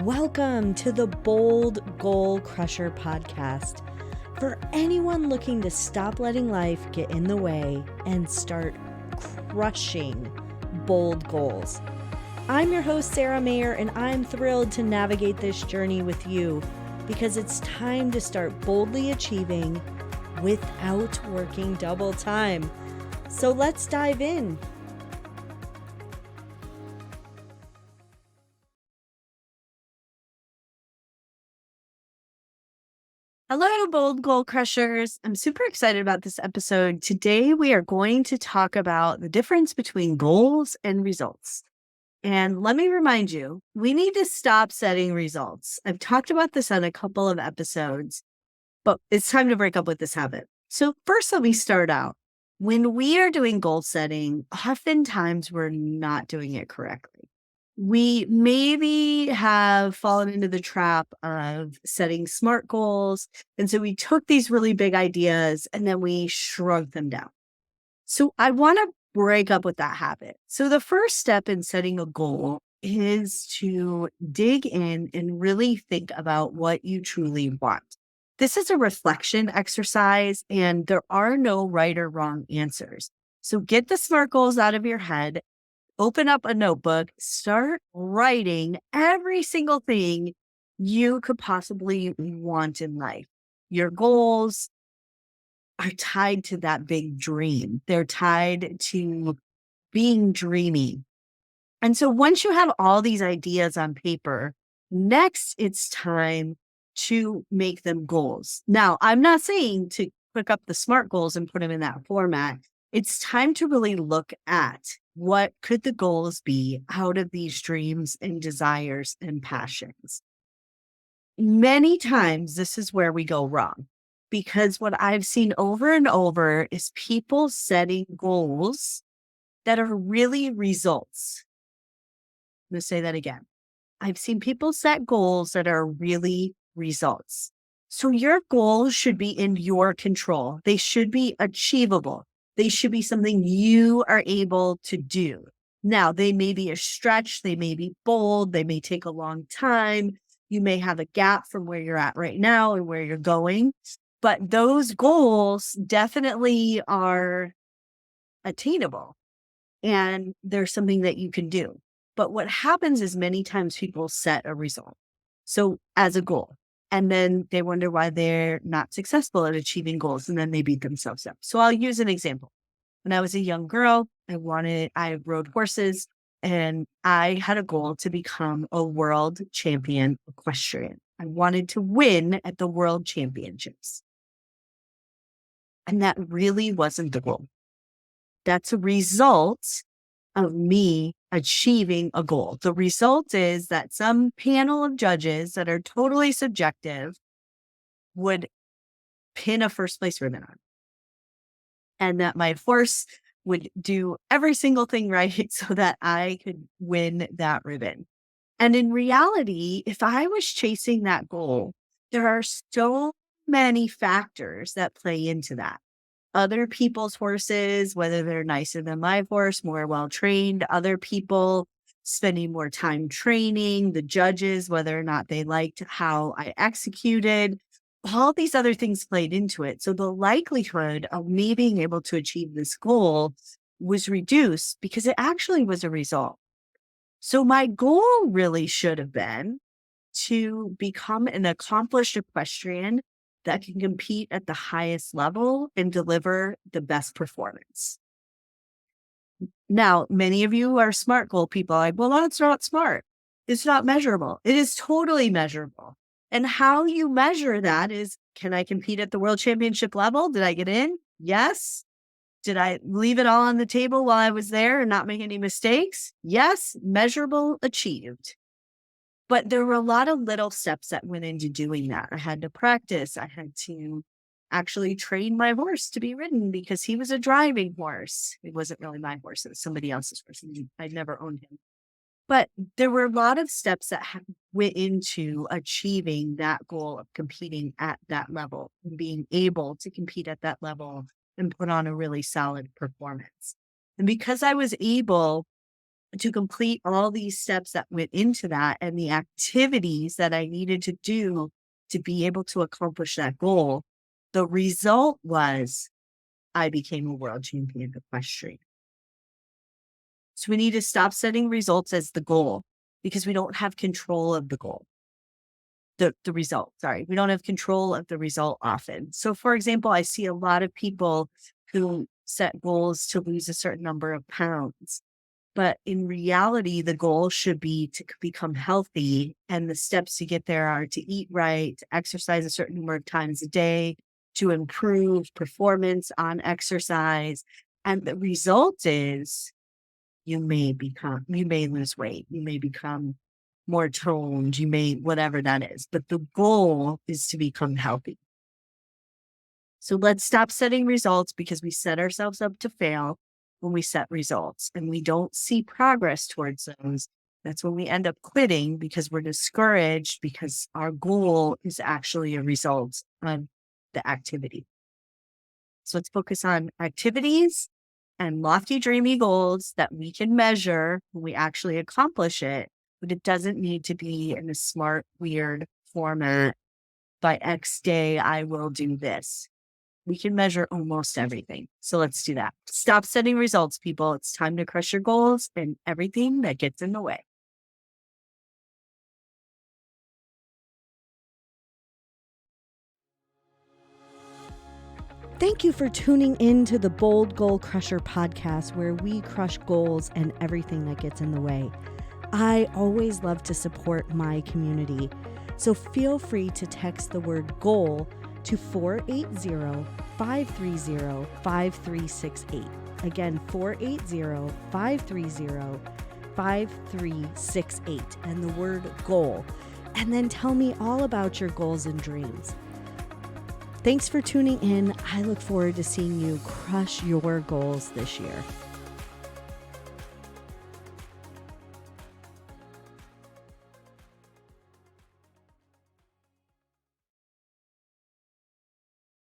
Welcome to the Bold Goal Crusher podcast for anyone looking to stop letting life get in the way and start crushing bold goals. I'm your host, Sara Mayer, and I'm thrilled to navigate this journey with you because it's time to start boldly achieving without working double time. So let's dive in. Hello, Bold Goal Crushers. I'm super excited about this episode. Today, we are going to talk about the difference between goals and results. And let me remind you, we need to stop setting results. I've talked about this on a couple of episodes, but it's time to break up with this habit. So first, let me start out. When we are doing goal setting, oftentimes we're not doing it correctly. We maybe have fallen into the trap of setting SMART goals. And so we took these really big ideas and then we shrunk them down. So I want to break up with that habit. So the first step in setting a goal is to dig in and really think about what you truly want. This is a reflection exercise and there are no right or wrong answers. So get the SMART goals out of your head. Open up a notebook, start writing every single thing you could possibly want in life. Your goals are tied to that big dream. They're tied to being dreamy. And so once you have all these ideas on paper, next it's time to make them goals. Now, I'm not saying to pick up the SMART goals and put them in that format. It's time to really look at what could the goals be out of these dreams and desires and passions. Many times this is where we go wrong because what I've seen over and over is people setting goals that are really results. I'm going to say that again. I've seen people set goals that are really results. So your goals should be in your control. They should be achievable. They should be something you are able to do. Now, they may be a stretch, they may be bold, they may take a long time. You may have a gap from where you're at right now and where you're going. But those goals definitely are attainable and there's something that you can do. But what happens is many times people set a result. So as a goal. And then they wonder why they're not successful at achieving goals. And then they beat themselves up. So I'll use an example. When I was a young girl, I rode horses and I had a goal to become a world champion equestrian. I wanted to win at the world championships. And that really wasn't the goal. That's a result of me achieving a goal. The result is that some panel of judges that are totally subjective would pin a first place ribbon on. And that my horse would do every single thing right so that I could win that ribbon. And in reality, if I was chasing that goal, there are so many factors that play into that. Other people's horses, whether they're nicer than my horse, more well-trained, other people spending more time training, the judges, whether or not they liked how I executed, all these other things played into it. So the likelihood of me being able to achieve this goal was reduced because it actually was a result. So my goal really should have been to become an accomplished equestrian that can compete at the highest level and deliver the best performance. Now, many of you are SMART goal people. Like, well, that's not SMART. It's not measurable. It is totally measurable. And how you measure that is, can I compete at the world championship level? Did I get in? Yes. Did I leave it all on the table while I was there and not make any mistakes? Yes. Measurable, achieved. But there were a lot of little steps that went into doing that. I had to practice. I had to actually train my horse to be ridden because he was a driving horse. It wasn't really my horse. It was somebody else's horse. I'd never owned him. But there were a lot of steps that went into achieving that goal of competing at that level and being able to compete at that level and put on a really solid performance. And because I was able to complete all these steps that went into that and the activities that I needed to do to be able to accomplish that goal, the result was I became a world champion equestrian. So we need to stop setting results as the goal because we don't have control of the goal. The result, sorry. We don't have control of the result often. So for example, I see a lot of people who set goals to lose a certain number of pounds. But in reality, the goal should be to become healthy. And the steps to get there are to eat right, to exercise a certain number of times a day, to improve performance on exercise. And the result is you may lose weight, you may become more toned, you may, whatever that is. But the goal is to become healthy. So let's stop setting results because we set ourselves up to fail when we set results and we don't see progress towards those. That's when we end up quitting because we're discouraged because our goal is actually a result of the activity. So let's focus on activities and lofty, dreamy goals that we can measure when we actually accomplish it, but it doesn't need to be in a smart, weird format. By X day, I will do this. We can measure almost everything. So let's do that. Stop setting results, people. It's time to crush your goals and everything that gets in the way. Thank you for tuning in to the Bold Goal Crusher podcast, where we crush goals and everything that gets in the way. I always love to support my community, so feel free to text the word goal to 480-530-5368. Again, 480-530-5368 and the word goal. And then tell me all about your goals and dreams. Thanks for tuning in. I look forward to seeing you crush your goals this year.